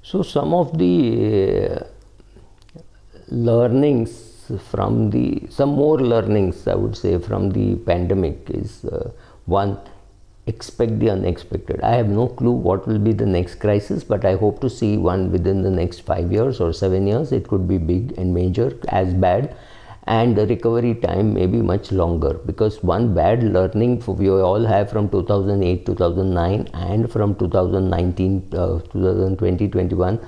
So some of the some more learnings I would say from the pandemic is one, expect the unexpected. I have no clue what will be the next crisis, but I hope to see one within the next 5 years or 7 years. It could be big and major, as bad, and the recovery time may be much longer, because one bad learning we all have from 2008, 2009 and from 2019, 2020, 21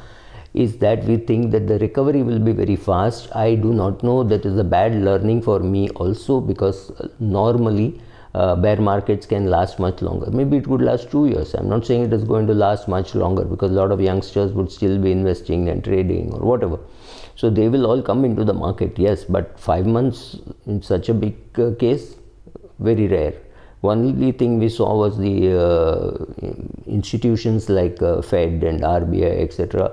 is that we think that the recovery will be very fast. I do not know. That is a bad learning for me also, because normally bear markets can last much longer. Maybe it would last 2 years. I'm not saying it is going to last much longer, because a lot of youngsters would still be investing and trading or whatever. So they will all come into the market, yes, but 5 months in such a big case, very rare. Only thing we saw was the institutions like Fed and RBI, etc.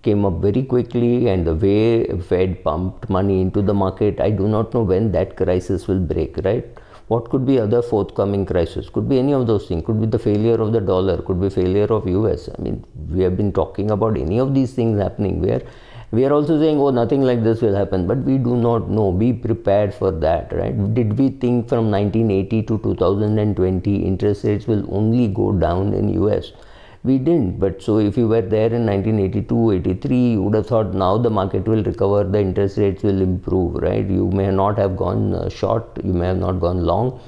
came up very quickly, and the way Fed pumped money into the market, I do not know when that crisis will break, right? What could be other forthcoming crisis? Could be any of those things. Could be the failure of the dollar, could be failure of US. I mean, we have been talking about any of these things happening, where we are also saying, oh, nothing like this will happen, but we do not know. Be prepared for that, right? Did we think from 1980 to 2020 interest rates will only go down in US? We didn't. But so if you were there in 1982, 83, you would have thought now the market will recover, the interest rates will improve, right? You may not have gone short, you may have not gone long.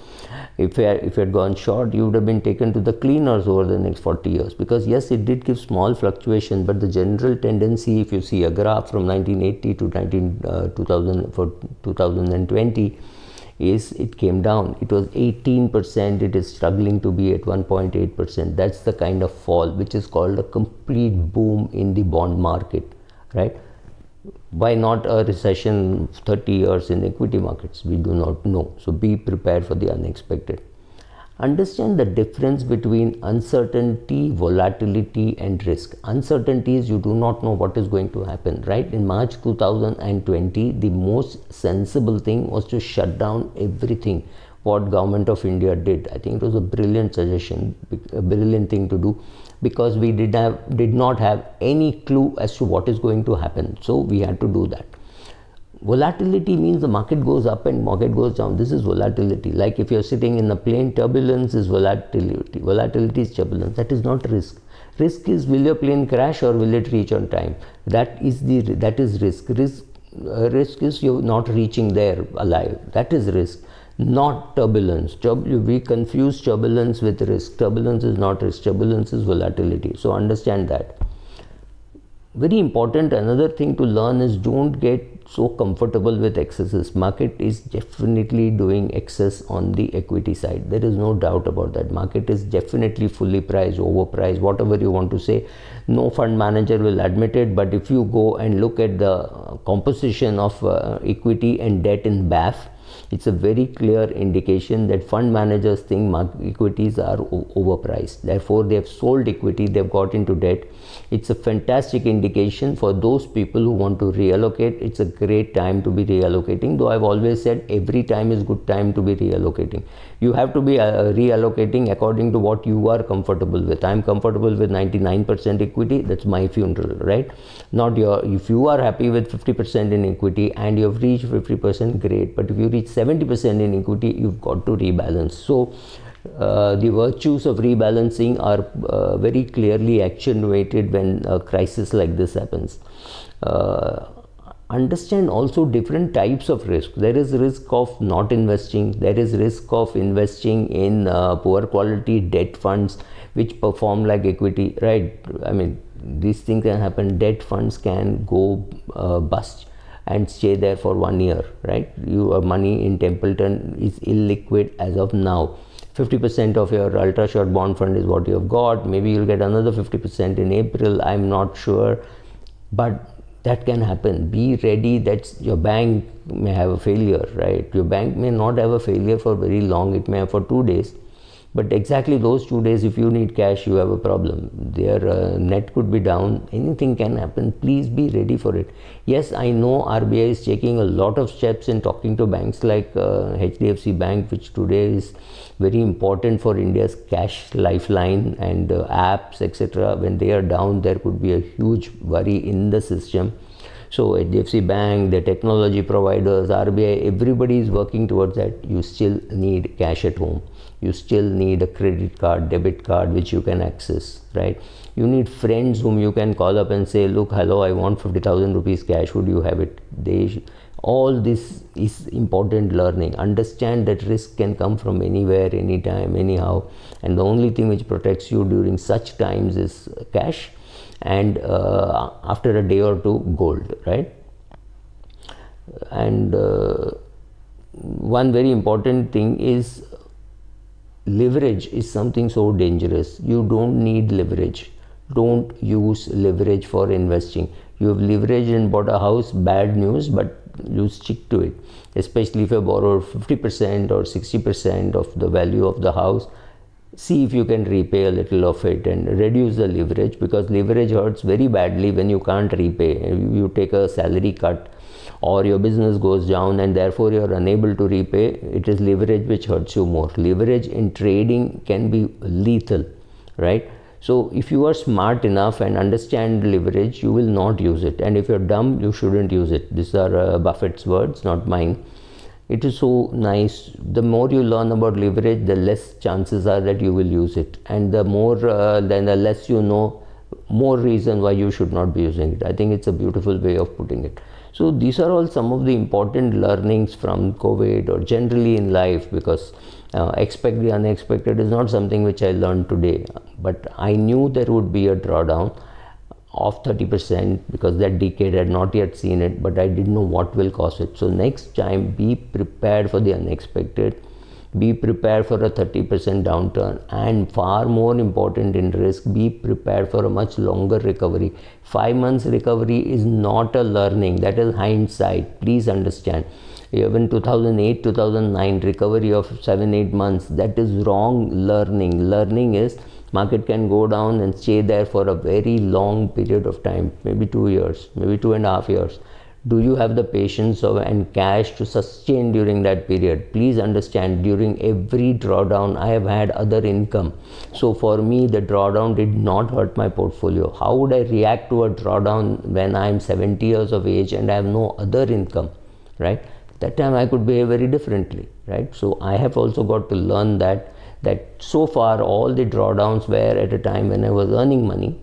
If you had gone short, you would have been taken to the cleaners over the next 40 years, because yes, it did give small fluctuation, but the general tendency, if you see a graph from 1980 to 2020, is it came down. It was 18%, it is struggling to be at 1.8%. That's the kind of fall which is called a complete boom in the bond market, right? Why not a recession 30 years in equity markets? We do not know. So be prepared for the unexpected. Understand the difference between uncertainty, volatility and risk. Uncertainty is you do not know what is going to happen, right? In March 2020, the most sensible thing was to shut down everything. What Government of India did, I think it was a brilliant suggestion, a brilliant thing to do, because we did not have any clue as to what is going to happen. So we had to do that. Volatility means the market goes up and market goes down. This is volatility. Like if you're sitting in a plane, turbulence is volatility. Volatility is turbulence. That is not risk. Risk is, will your plane crash or will it reach on time? That is risk. Risk is you not reaching there alive. That is risk, not turbulence. We confuse turbulence with risk. Turbulence is not risk. Turbulence is volatility. So understand that. Very important, another thing to learn is don't get so comfortable with excesses. Market is definitely doing excess on the equity side. There is no doubt about that. Market is definitely fully priced, overpriced, whatever you want to say. No fund manager will admit it, but if you go and look at the composition of equity and debt in BAF, it's a very clear indication that fund managers think equities are overpriced. Therefore, they have sold equity, they've got into debt. It's a fantastic indication for those people who want to reallocate. It's a great time to be reallocating, though I've always said every time is good time to be reallocating. You have to be reallocating according to what you are comfortable with. I'm comfortable with 99% equity, that's my funeral, right? Not your, if you are happy with 50% in equity and you have reached 50%, great. But if you reach 70% in equity, you've got to rebalance. So the virtues of rebalancing are very clearly accentuated when a crisis like this happens. Understand also different types of risk. There is risk of not investing. There is risk of investing in poor quality debt funds which perform like equity, right? I mean, these things can happen. Debt funds can go bust and stay there for 1 year, right? Your money in Templeton is illiquid as of now. 50% of your ultra short bond fund is what you have got. Maybe you'll get another 50% in April. I'm not sure, but that can happen. Be ready that your bank may have a failure, right? Your bank may not have a failure for very long. It may have for 2 days, But exactly those 2 days, if you need cash, you have a problem. Their net could be down, anything can happen. Please be ready for it. Yes, I know RBI is taking a lot of steps in talking to banks like HDFC Bank, which today is very important for India's cash lifeline, and apps, etc. When they are down, there could be a huge worry in the system. So HDFC Bank, the technology providers, RBI, everybody is working towards that. You still need cash at home. You still need a credit card, debit card, which you can access, right? You need friends whom you can call up and say, look, hello, I want 50,000 rupees cash. Would you have it? All this is important learning. Understand that risk can come from anywhere, anytime, anyhow. And the only thing which protects you during such times is cash, and after a day or two, gold, right? And one very important thing is leverage is something so dangerous. You don't need leverage. Don't use leverage for investing. You have leveraged and bought a house, bad news, but you stick to it. Especially if you borrow 50% or 60% of the value of the house, see if you can repay a little of it and reduce the leverage, because leverage hurts very badly when you can't repay. You take a salary cut or your business goes down and therefore you are unable to repay. It is leverage which hurts you more. Leverage in trading can be lethal, right? So if you are smart enough and understand leverage, you will not use it. And if you're dumb, you shouldn't use it. These are Buffett's words, not mine. It is so nice. The more you learn about leverage, the less chances are that you will use it. And the more, then the less you know, more reason why you should not be using it. I think it's a beautiful way of putting it. So these are all some of the important learnings from COVID or generally in life, because expect the unexpected is not something which I learned today. But I knew there would be a drawdown of 30% because that decade had not yet seen it, but I didn't know what will cause it. So next time, be prepared for the unexpected. Be prepared for a 30% downturn, and far more important in risk, be prepared for a much longer recovery. 5 months recovery is not a learning, that is hindsight. Please understand. Even 2008, 2009 recovery of 7-8 months, that is wrong learning. Learning is market can go down and stay there for a very long period of time, maybe 2 years, maybe 2.5 years. Do you have the patience and cash to sustain during that period? Please understand, during every drawdown, I have had other income. So for me, the drawdown did not hurt my portfolio. How would I react to a drawdown when I am 70 years of age and I have no other income, right? That time I could behave very differently, right? So I have also got to learn that so far all the drawdowns were at a time when I was earning money.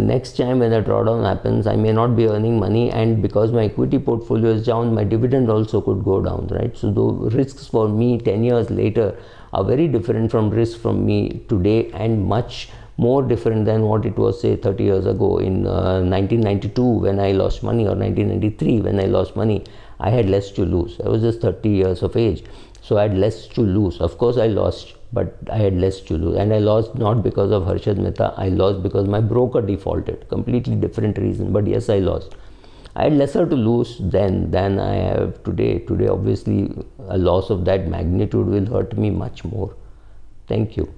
Next time when a drawdown happens, I may not be earning money, and because my equity portfolio is down, my dividend also could go down, right? So the risks for me 10 years later are very different from risks from me today, and much more different than what it was, say, 30 years ago. In 1992 when I lost money, or 1993 when I lost money, I had less to lose. I was just 30 years of age, so I had less to lose. Of course I lost, but I had less to lose, and I lost not because of Harshad Mehta. I lost because my broker defaulted. Completely different reason, but yes, I lost. I had lesser to lose then than I have today. Today, obviously, a loss of that magnitude will hurt me much more. Thank you.